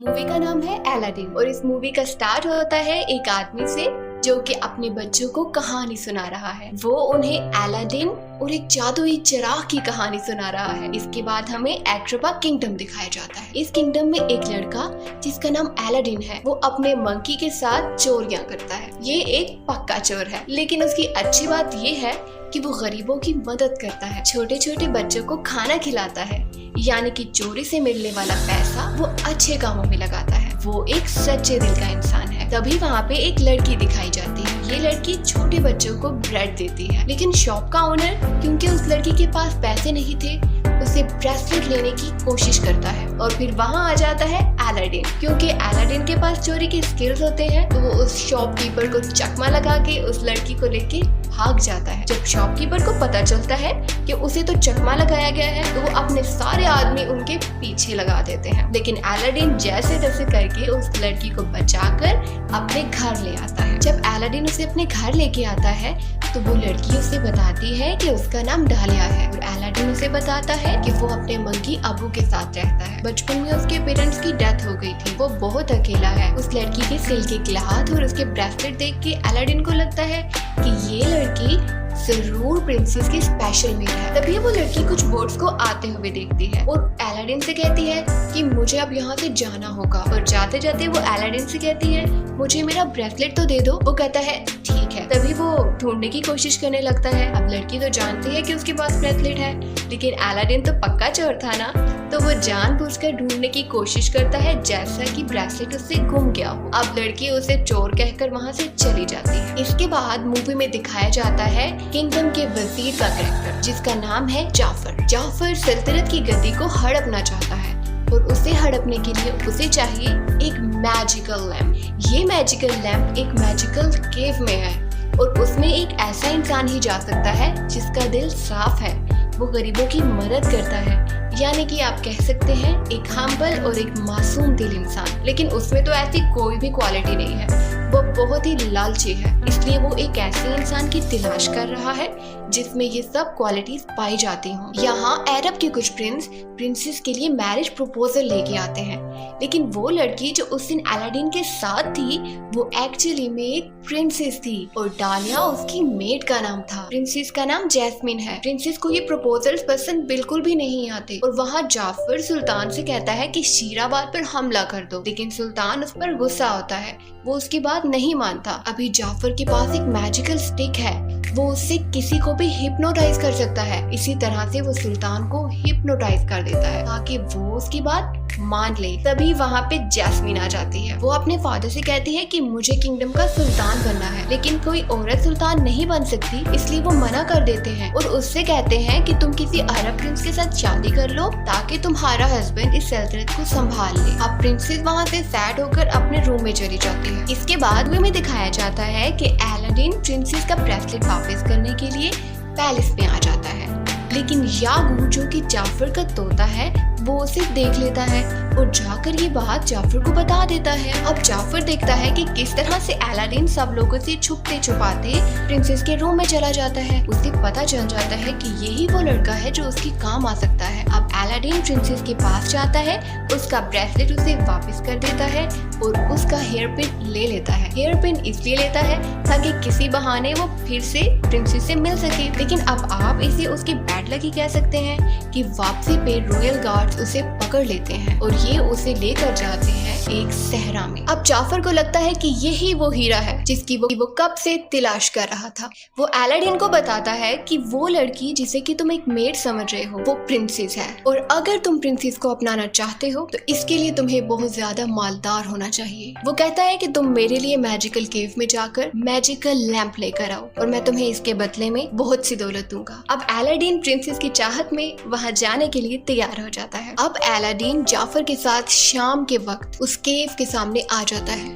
Movie का नाम है अलादीन और इस मूवी का स्टार्ट होता है एक आदमी से जो कि अपने बच्चों को कहानी सुना रहा है। वो उन्हें अलादीन और एक जादुई चिराग की कहानी सुना रहा है। इसके बाद हमें एक्ट्रबा किंगडम दिखाया जाता है। इस किंगडम में एक लड़का जिसका नाम अलादीन है, वो अपने मंकी के साथ चोरियां करता है। ये एक पक्का चोर है, लेकिन उसकी अच्छी बात ये है कि वो गरीबों की मदद करता है, छोटे छोटे बच्चों को खाना खिलाता है, यानी कि चोरी से मिलने वाला पैसा वो अच्छे कामों में लगाता है। वो एक सच्चे दिल का इंसान है। तभी वहाँ पे एक लड़की दिखाई जाती है। ये लड़की छोटे बच्चों को ब्रेड देती है, लेकिन शॉप का ओनर क्योंकि उस लड़की के पास पैसे नहीं थे, उसे ब्रेसलेट लेने की कोशिश करता है। और फिर वहाँ आ जाता है अलादीन। क्योंकि अलादीन के पास चोरी के स्किल्स होते हैं, तो वो उस शॉपकीपर को चकमा लगा के उस लड़की को लेके भाग जाता है। जब शॉपकीपर को पता चलता है कि उसे तो चकमा लगाया गया है, तो वो अपने सारे आदमी उनके पीछे लगा देते हैं। लेकिन अलादीन जैसे तैसे करके उस लड़की को बचाकर अपने घर ले आता है। जब अलादीन उसे अपने घर लेके आता है, तो वो लड़की उसे बताती है कि उसका नाम डालिया है। और अलादीन उसे बताता है कि वो अपने मंकी अबू के साथ रहता है। बचपन में उसके पेरेंट्स की डेथ हो गई थी, वो बहुत अकेला है। उस लड़की के सिल के क्लॉथ और उसके ब्रेसलेट देख के अलादीन को लगता है कि ये लड़की जरूर प्रिंसेस की स्पेशल मेड है। तभी वो लड़की कुछ बोट्स को आते हुए देखती है और अलादीन से कहती है कि मुझे अब यहाँ से जाना होगा। और जाते जाते वो अलादीन से कहती है मुझे मेरा ब्रेसलेट तो दे दो। वो कहता है ठीक है। तभी वो ढूंढने की कोशिश करने लगता है। अब लड़की तो जानती है कि उसके पास ब्रेसलेट है, लेकिन अलादीन तो पक्का चोर था ना, तो वो जानबूझकर ढूंढने की कोशिश करता है जैसा कि ब्रेसलेट उससे गुम गया हो। अब लड़की उसे चोर कहकर वहाँ से चली जाती है। इसके बाद मूवी में दिखाया जाता है किंगडम के वजीर का कैरेक्टर, जिसका नाम है जाफर। जाफर सल्तनत की गद्दी को हड़पना चाहता है और उसे हड़पने के लिए उसे चाहिए एक मैजिकल लैम्प। ये मैजिकल लैम्प एक मैजिकल केव में है और उसमें एक ऐसा इंसान ही जा सकता है जिसका दिल साफ है, वो गरीबों की मदद करता है, यानी कि आप कह सकते हैं एक हम्बल और एक मासूम दिल इंसान। लेकिन उसमें तो ऐसी कोई भी क्वालिटी नहीं है, वो बहुत ही लालची है। इसलिए वो एक ऐसे इंसान की तलाश कर रहा है जिसमें ये सब क्वालिटीज पाई जाती हों। यहाँ अरब के कुछ प्रिंसेस के लिए मैरिज प्रपोजल लेके आते हैं, लेकिन वो लड़की जो उस दिन अलादीन के साथ थी वो एक्चुअली में एक प्रिंसेस थी और डालिया उसकी मेड का नाम था। प्रिंसेस का नाम जैस्मिन है। प्रिंसेस को ये प्रपोजल्स पसंद बिल्कुल भी नहीं आते और वहाँ जाफर सुल्तान से कहता है कि शीराबाद पर हमला कर दो, लेकिन सुल्तान उस पर गुस्सा होता है, वो उसकी बात नहीं मानता। अभी जाफर के पास एक मैजिकल स्टिक है, वो उससे किसी को भी हिप्नोटाइज कर सकता है। इसी तरह से वो सुल्तान को हिप्नोटाइज कर देता है ताकि वो उसकी बात मान ले। तभी वहाँ पे जैस्मिन आ जाती है। वो अपने फादर से कहती है कि मुझे किंगडम का सुल्तान बनना है, लेकिन कोई औरत सुल्तान नहीं बन सकती, इसलिए वो मना कर देते हैं और उससे कहते हैं कि तुम किसी अरब प्रिंस के साथ शादी कर लो ताकि तुम्हारा हस्बैंड इस सल्तनत को संभाल ले। अब प्रिंसेस वहाँ से सैड होकर अपने रूम में चली जाती है। इसके बाद में दिखाया जाता है कि अलादीन प्रिंसेस का ब्रेसलेट वापस करने के लिए पैलेस में आ जाता है, लेकिन यागू जो कि जाफर का तोता है वो उसे देख लेता है और जाकर ये बात जाफर को बता देता है। अब जाफर देखता है कि किस तरह से अलादीन सब लोगों से छुपते छुपाते प्रिंसेस के रूम में चला जाता है। उसे पता चल जाता है कि यही वो लड़का है जो उसके काम आ सकता है। अब अलादीन प्रिंसेस के पास जाता है, उसका ब्रेसलेट उसे वापस कर देता है और उसका हेयर पिन ले लेता है। हेयर पिन इसलिए लेता है ताकि किसी बहाने वो फिर से प्रिंसेस से मिल सके। लेकिन अब आप इसे उसकी बैड लकी कह सकते हैं कि वापसी पे रॉयल गार्ड उसे पकड़ लेते हैं और ये उसे लेकर जाते हैं एक सहरा में। अब जाफर को लगता है कि यही वो हीरा है जिसकी वो कब से तलाश कर रहा था। वो अलादीन को बताता है कि वो लड़की जिसे कि तुम एक मेड समझ रहे हो वो प्रिंसेस है, और अगर तुम प्रिंसेस को अपनाना चाहते हो तो इसके लिए तुम्हें बहुत ज्यादा मालदार होना चाहिए। वो कहता है कि तुम मेरे लिए मैजिकल केव में जाकर मैजिकल लैंप लेकर आओ और मैं तुम्हें इसके बदले में बहुत सी दौलत दूंगा। अब अलादीन प्रिंसेस की चाहत में वहाँ जाने के लिए तैयार हो जाता है। अब अलादीन जाफर के साथ शाम के वक्त उस केव के सामने आ जाता है।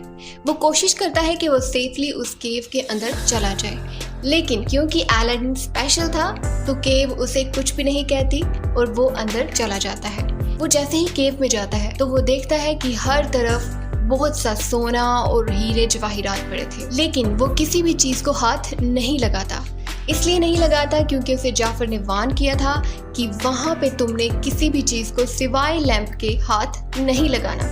वो कोशिश करता है कि वो सेफली उस केव के अंदर चला जाए, लेकिन क्योंकि अलादीन स्पेशल था तो केव उसे कुछ भी नहीं कहती और वो अंदर चला जाता है। वो जैसे ही केव में जाता है तो वो देखता है कि हर तरफ बहुत सा सोना और हीरे जवाहिरात पड़े थे, लेकिन वो किसी भी चीज को हाथ नहीं लगाता। इसलिए नहीं लगाता क्योंकि उसे जाफर ने वार्न किया था कि वहाँ पे तुमने किसी भी चीज को सिवाय लैंप के हाथ नहीं लगाना।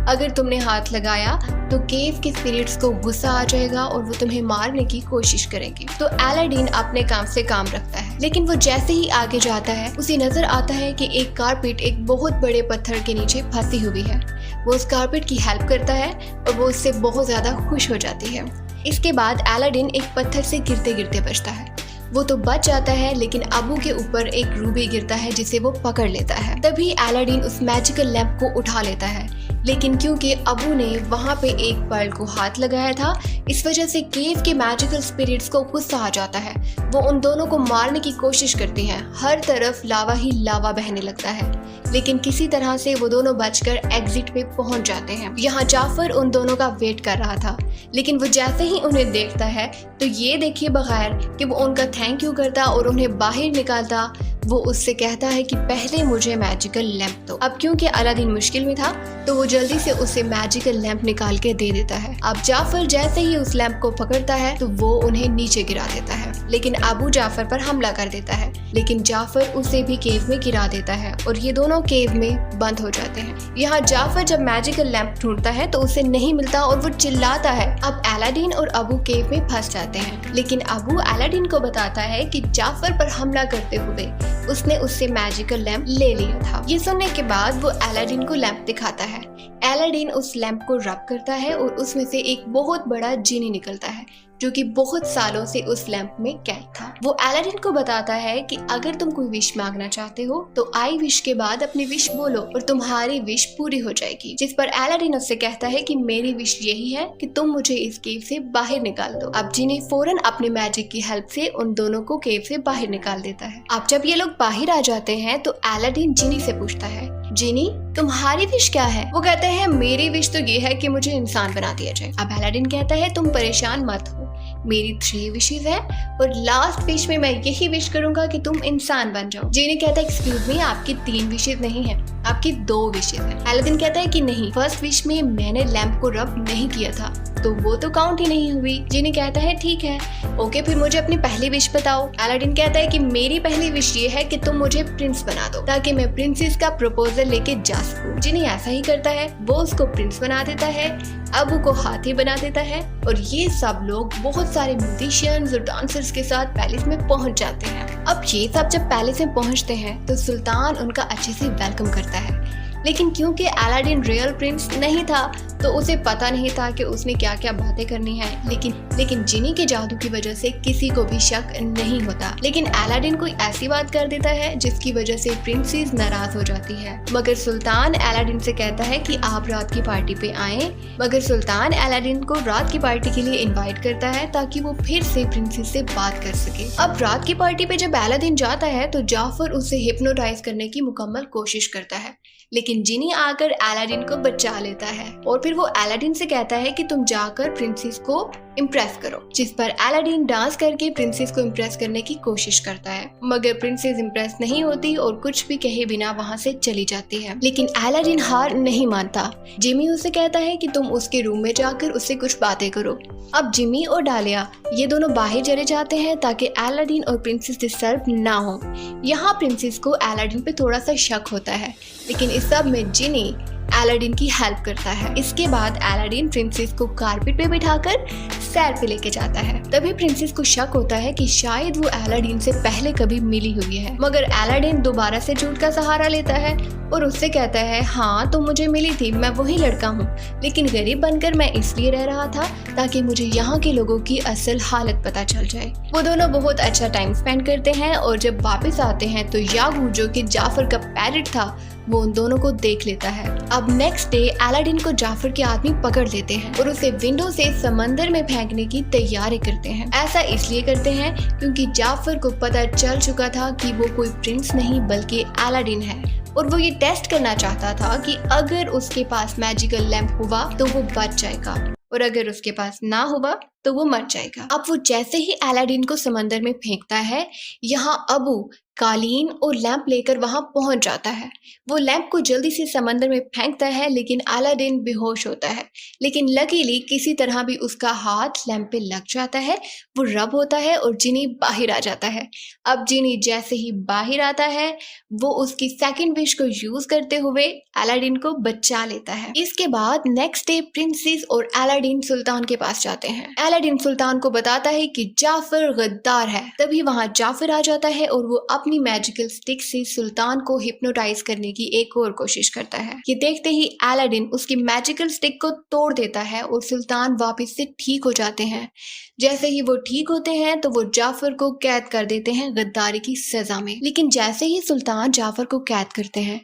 अगर तुमने हाथ लगाया तो केव के स्पिरिट्स को गुस्सा आ जाएगा और वो तुम्हें मारने की कोशिश करेंगे। तो अलादीन अपने काम से काम रखता है, लेकिन वो जैसे ही आगे जाता है उसे नजर आता है कि एक कारपेट एक बहुत बड़े पत्थर के नीचे फंसी हुई है। वो उस कारपेट की हेल्प करता है और वो उससे बहुत ज्यादा खुश हो जाती है। इसके बाद अलादीन एक पत्थर से गिरते गिरते बचता है। वो तो बच जाता है, लेकिन अबू के ऊपर एक रूबी गिरता है जिसे वो पकड़ लेता है। तभी अलादीन उस मैजिकल लैंप को उठा लेता है, लेकिन क्योंकि अबू ने वहाँ पे एक पर्ल को हाथ लगाया था, इस वजह से केव के मैजिकल स्पिरिट्स को गुस्सा आ जाता है। वो उन दोनों को मारने की कोशिश करते हैं। हर तरफ लावा ही लावा बहने लगता है, लेकिन किसी तरह से वो दोनों बचकर एग्जिट पे पहुंच जाते हैं। यहाँ जाफर उन दोनों का वेट कर रहा था, लेकिन वो जैसे ही उन्हें देखता है तो ये देखे बगैर कि वो उनका थैंक यू करता और उन्हें बाहर निकालता, वो उससे कहता है कि पहले मुझे मैजिकल लैंप दो। अब क्योंकि अलादीन मुश्किल में था तो वो जल्दी से उसे मैजिकल लैंप निकाल के दे देता है। अब जाफर जैसे ही उस लैंप को पकड़ता है तो वो उन्हें नीचे गिरा देता है, लेकिन अबू जाफर पर हमला कर देता है, लेकिन जाफर उसे भी केव में गिरा देता है और ये दोनों केव में बंद हो जाते हैं। यहाँ जाफर जब मैजिकल लैंप ढूंढता है तो उसे नहीं मिलता और वो चिल्लाता है। अब अलादीन और अबू केव में फंस जाते हैं, लेकिन अबू अलादीन को बताता है कि जाफर पर हमला करते हुए उसने उससे मैजिकल लैंप ले लिया था। ये सुनने के बाद वो अलादीन को लैंप दिखाता है। अलादीन उस लैंप को रब करता है और उसमें से एक बहुत बड़ा जिनी निकलता है जो कि बहुत सालों से उस लैंप में कैद था। वो अलादीन को बताता है कि अगर तुम कोई विश मांगना चाहते हो तो आई विश के बाद अपनी विश बोलो और तुम्हारी विश पूरी हो जाएगी। जिस पर अलादीन उससे कहता है कि मेरी विश यही है कि तुम मुझे इस केव से बाहर निकाल दो। अब जिनी फौरन अपने मैजिक की हेल्प से उन दोनों को केव से बाहर निकाल देता है। अब जब ये लोग बाहर आ जाते हैं तो अलादीन जिनी से पूछता है, जिनी तुम्हारी विश क्या है? वो कहते हैं मेरी विश तो ये है कि मुझे इंसान बना दिया जाए। अब अलादीन कहता है तुम परेशान मत हो, मेरी 3 विशेस है और लास्ट विश में मैं यही विश करूंगा कि तुम इंसान बन जाओ। जिनी कहता है एक्सक्यूज मी, आपकी 3 विशेस नहीं है, आपकी 2 विशेस है। अलादीन कहता है कि नहीं, फर्स्ट विश में मैंने लैंप को रब नहीं किया था तो वो तो काउंट ही नहीं हुई। जिनी कहता है ठीक है, ओके फिर मुझे अपनी पहली विश बताओ। अलादीन कहता है कि मेरी पहली विश ये है कि तुम मुझे प्रिंस बना दो ताकि मैं प्रिंसेस का प्रपोजल लेके जा सकूं। जिनी ऐसा ही करता है, वो उसको प्रिंस बना देता है, अबू को हाथी बना देता है और ये सब लोग बहुत सारे म्यूजिशियंस और डांसर्स के साथ पैलेस में पहुंच जाते हैं। अब ये सब जब पैलेस में पहुंचते हैं तो सुल्तान उनका अच्छे से वेलकम करता है, लेकिन क्योंकि अलादीन रियल प्रिंस नहीं था तो उसे पता नहीं था कि उसने क्या क्या बातें करनी है। लेकिन जिनी के जादू की वजह से किसी को भी शक नहीं होता। लेकिन अलादीन कोई ऐसी बात कर देता है जिसकी वजह से प्रिंसेस नाराज हो जाती है। मगर सुल्तान अलादीन से कहता है कि आप रात की पार्टी पे आए। मगर सुल्तान अलादीन को रात की पार्टी के लिए इन्वाइट करता है ताकि वो फिर से प्रिंसेस से बात कर सके। अब रात की पार्टी पे जब अलादीन जाता है तो जाफर उसे हिप्नोटाइज करने की मुकम्मल कोशिश करता है, लेकिन जिनी आकर अलादीन को बचा लेता है और फिर वो अलादीन से कहता है कि तुम जाकर प्रिंसेस को इम्प्रेस करो। जिस पर अलादीन डांस करके प्रिंसेस को इम्प्रेस करने की कोशिश करता है, मगर प्रिंसेस इम्प्रेस नहीं होती और कुछ भी कहे बिना वहाँ से चली जाती है। लेकिन अलादीन हार नहीं मानता। जिमी उसे कहता है कि तुम उसके रूम में जाकर उससे कुछ बातें करो। अब जिमी और डालिया ये दोनों बाहर चले जाते हैं ताकि अलादीन और प्रिंसेस डिस्टर्ब ना हो। यहाँ प्रिंसेस को अलादीन पे थोड़ा सा शक होता है, लेकिन इस सब में जिनी अलादीन की हेल्प करता है। इसके बाद अलादीन प्रिंसेस को कारपेट पे बिठाकर सैर पे लेके जाता है। तभी प्रिंसेस को शक होता है कि शायद वो अलादीन से पहले कभी मिली हुई है, मगर अलादीन दोबारा से झूठ का सहारा लेता है और उससे कहता है हाँ तो मुझे मिली थी, मैं वही लड़का हूँ, लेकिन गरीब बनकर मैं इसलिए रह रहा था ताकि मुझे यहाँ के लोगों की असल हालत पता चल जाए। वो दोनों बहुत अच्छा टाइम स्पेंड करते हैं और जब वापस आते हैं तो यागू जो कि जाफर का पैरट था वो उन दोनों को देख लेता है। अब नेक्स्ट डे अलादीन को जाफर के आदमी पकड़ लेते हैं और उसे विंडो से समंदर में फेंकने की तैयारी करते हैं। ऐसा इसलिए करते हैं क्योंकि जाफर को पता चल चुका था कि वो कोई प्रिंस नहीं बल्कि अलादीन है और वो ये टेस्ट करना चाहता था कि अगर उसके पास मैजिकल लैंप हुआ तो वो बच जाएगा और अगर उसके पास ना हुआ तो वो मर जाएगा। अब वो जैसे ही अलादीन को समंदर में फेंकता है, यहाँ अबू कालीन और लैंप लेकर वहां पहुंच जाता है। वो लैंप को जल्दी से समंदर में फेंकता है, लेकिन अलादीन बेहोश होता है। लेकिन लकीली किसी तरह भी उसका हाथ लैंप पे लग जाता है, वो रब होता है और जिनी बाहर आ जाता है। अब जिनी जैसे ही बाहर आता है, वो उसकी सेकंड विश को यूज करते हुए अलादीन को बचा लेता है। इसके बाद नेक्स्ट डे प्रिंसेस और अलादीन सुल्तान के पास जाते हैं। अलादीन सुल्तान को बताता है कि जाफर गद्दार है। तभी वहां जाफर आ जाता है और वो अपनी मैजिकल स्टिक से सुल्तान को हिप्नोटाइज करने की एक और कोशिश करता है। ये देखते ही अलादीन उसकी मैजिकल स्टिक को तोड़ देता है और सुल्तान वापस से ठीक हो जाते हैं। जैसे ही वो ठीक होते हैं तो वो जाफर को कैद कर देते हैं गद्दारी की सजा में। लेकिन जैसे ही सुल्तान जाफर को कैद करते हैं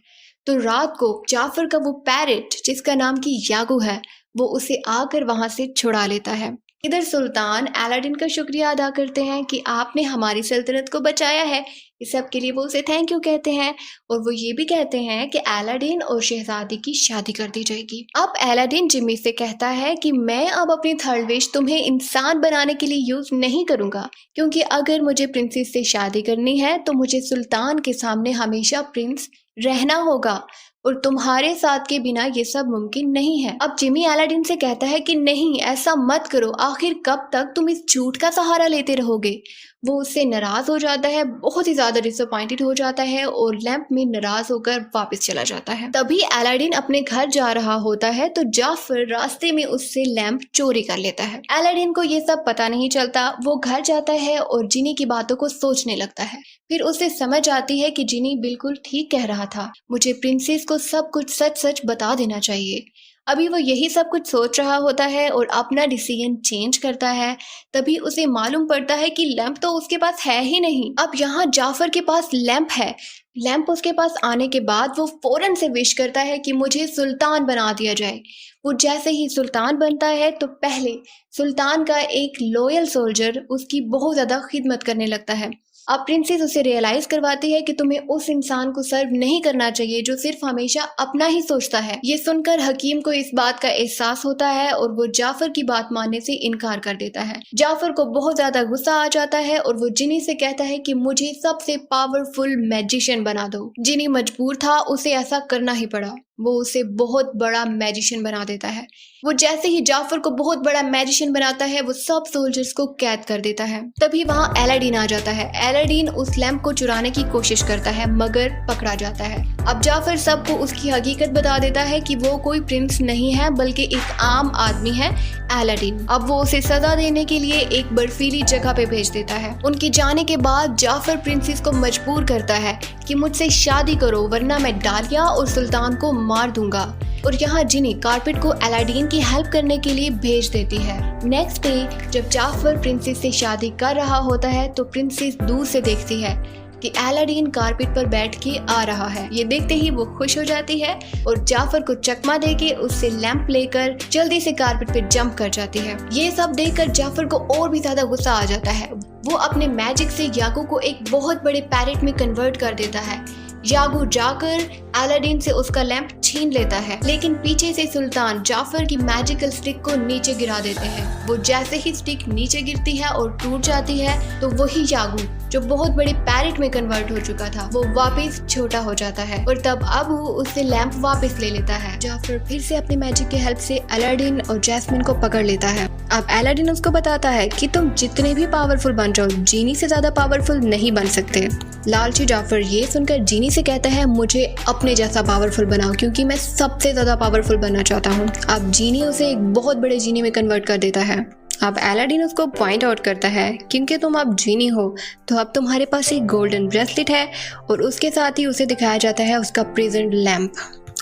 तो रात को जाफर का वो पैरेट जिसका नाम की यागू है, वो उसे आकर वहां से छुड़ा लेता है। इधर सुल्तान अलादीन का शुक्रिया अदा करते हैं कि आपने हमारी सल्तनत को बचाया है। इस सब के लिए वो उसे थैंक यू कहते हैं और वो ये भी कहते हैं कि अलादीन और शहजादी की शादी कर दी जाएगी। अब अलादीन जिमी से कहता है कि मैं अब अपनी थर्ड विश तुम्हें इंसान बनाने के लिए यूज नहीं करूंगा, क्योंकि अगर मुझे प्रिंसेस से शादी करनी है तो मुझे सुल्तान के सामने हमेशा प्रिंस रहना होगा और तुम्हारे साथ के बिना ये सब मुमकिन नहीं है। अब जिमी अलादीन से कहता है कि नहीं, ऐसा मत करो, आखिर कब तक तुम इस झूठ का सहारा लेते रहोगे। वो उससे नाराज हो जाता है, बहुत ही ज्यादा डिसअपॉइंटेड हो जाता है और लैंप में नाराज होकर वापस चला जाता है। तभी अलादीन अपने घर जा रहा होता है तो जाफर रास्ते में उससे लैंप चोरी कर लेता है। अलादीन को ये सब पता नहीं चलता। वो घर जाता है और जिनी की बातों को सोचने लगता है। फिर उसे समझ आती है कि जिनी बिल्कुल ठीक कह रहा था, मुझे प्रिंसेस को सब कुछ सच सच बता देना चाहिए। अभी वो यही सब कुछ सोच रहा होता है और अपना डिसीजन चेंज करता है। तभी उसे मालूम पड़ता है कि लैंप तो उसके पास है ही नहीं। अब यहाँ जाफर के पास लैंप है। लैंप उसके पास आने के बाद वो फौरन से विश करता है कि मुझे सुल्तान बना दिया जाए। वो जैसे ही सुल्तान बनता है तो पहले सुल्तान का एक लॉयल सोल्जर उसकी बहुत ज्यादा खिदमत करने लगता है। अब प्रिंसेस उसे रियलाइज करवाती है कि तुम्हें उस इंसान को सर्व नहीं करना चाहिए जो सिर्फ हमेशा अपना ही सोचता है। ये सुनकर हकीम को इस बात का एहसास होता है और वो जाफर की बात मानने से इनकार कर देता है। जाफर को बहुत ज्यादा गुस्सा आ जाता है और वो जिनी से कहता है कि मुझे सबसे पावरफुल मैजिशियन बना दो। जिनी मजबूर था, उसे ऐसा करना ही पड़ा। वो उसे बहुत बड़ा मैजिशियन बना देता है। वो जैसे ही जाफर को बहुत बड़ा मैजिशियन बनाता है, वो सब सोल्जर्स को कैद कर देता है। तभी वहाँ अलादीन आ जाता है। अलादीन उस लैंप को चुराने की कोशिश करता है मगर पकड़ा जाता है। अब जाफर सबको उसकी हकीकत बता देता है कि वो कोई प्रिंस नहीं है बल्कि एक आम आदमी है, अलादीन। अब वो उसे सजा देने के लिए एक बर्फीली जगह पे भेज देता है। उनके जाने के बाद जाफर प्रिंसेस को मजबूर करता है कि मुझसे शादी करो वरना मैं डालिया और सुल्तान को मार दूंगा। और यहाँ जिनी कारपेट को अलादीन की हेल्प करने के लिए भेज देती है। नेक्स्ट डे जब जाफर प्रिंसेस से शादी कर रहा होता है तो प्रिंसेस दूर से देखती है कि अलादीन कारपेट पर बैठ के आ रहा है। ये देखते ही वो खुश हो जाती है और जाफर को चकमा देके उससे लैंप लेकर जल्दी से कारपेट पे जंप कर जाती है। ये सब देखकर जाफर को और भी ज्यादा गुस्सा आ जाता है। वो अपने मैजिक से यागू को एक बहुत बड़े पैरेट में कन्वर्ट कर देता है। यागू जाकर अलादीन से उसका लैंप छीन लेता है, लेकिन पीछे से सुल्तान जाफर की मैजिकल स्टिक को नीचे गिरा देते हैं। वो जैसे ही स्टिक नीचे गिरती है और टूट जाती है तो वही यागू जो बहुत बड़े पैरेट में कन्वर्ट हो चुका था वो वापस छोटा हो जाता है और तब अबू उससे लैंप वापस ले लेता है। जाफर फिर से अपनी मैजिक की हेल्प से अलादीन और जैस्मिन को पकड़ लेता है। अब अलादीन उसको बताता है कि तुम जितने भी पावरफुल बन जाओ, जीनी से ज्यादा पावरफुल नहीं बन सकते। लालची जाफर ये सुनकर जीनी से कहता है मुझे अपने जैसा पावरफुल बनाओ क्योंकि मैं सबसे ज्यादा पावरफुल बनना चाहता हूँ। अब जीनी उसे एक बहुत बड़े जीनी में कन्वर्ट कर देता है। अब अलादीन उसको पॉइंट आउट करता है क्योंकि तुम अब जीनी हो तो अब तुम्हारे पास एक गोल्डन ब्रेसलेट है और उसके साथ ही उसे दिखाया जाता है उसका प्रेजेंट लैंप।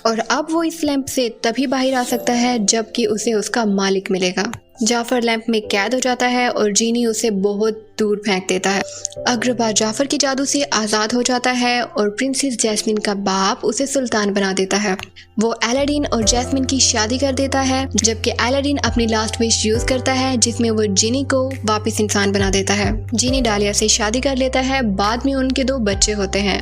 और अब वो इस लैंप से तभी बाहर आ सकता है जबकि उसे उसका मालिक मिलेगा। जाफर लैंप में कैद हो जाता है और जीनी उसे बहुत दूर फेंक देता है। अग्रबा जाफर के जादू से आज़ाद हो जाता है और प्रिंसेस जैस्मिन का बाप उसे सुल्तान बना देता है। वो अलादीन और जैस्मिन की शादी कर देता है जबकि अलादीन अपनी लास्ट विश यूज करता है जिसमें वो जिनी को वापस इंसान बना देता है। जिनी डालिया से शादी कर लेता है। बाद में उनके 2 बच्चे होते हैं।